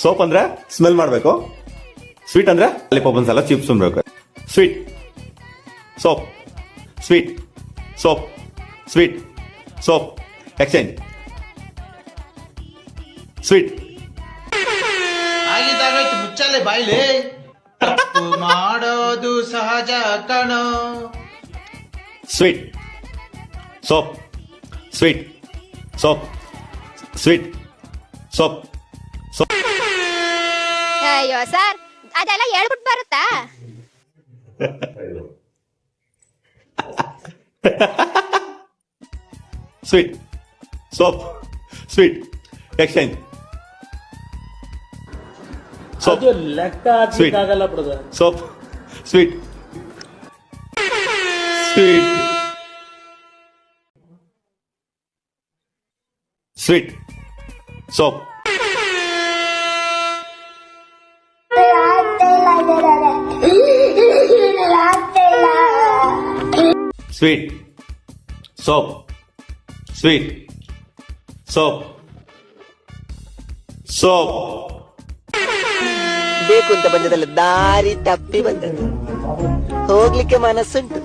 Soap ಅಂದ್ರೆ smell ಮಾಡಬೇಕು, sweet ಅಂದ್ರೆ ಲಾಲಿಪಾಪ್ ಒಂದ್ಸಲ ಚಿಪ್ಸ್ ಉಣ್ಬೇಕು. Sweet soap, sweet soap, sweet soap, exchange. Sweet ಆಗಿದ್ದಾಗಾಯ್ತು, ಮುಚ್ಚಾಲೆ ಬಾಯ್ಲೆ. ತಪ್ಪು ಮಾಡೋದು ಸಹಜ ಕಣೋ. Sweet soap, sweet soap, sweet soap, soap. ಅಯ್ಯೋ ಸರ್, ಅದೆಲ್ಲ ಹೇಳ್ಬಿಟ್ಟು ಬರುತ್ತಾ? Sweet soap, sweet exchange. Soap ಲೆಕ್ಕ ಹಾಕಕ್ಕಾಗಲ್ಲ brother. Soap, sweet, sweet, sweet soap. Sweet soap, sweet soap, soap. ಬೇಕು ಅಂತ ಬಂದದಲ್ಲ, ದಾರಿ ತಪ್ಪಿ ಬಂದದ್ದು. ಹೋಗ್ಲಿಕ್ಕೆ ಮನಸ್ಸುಂಟು.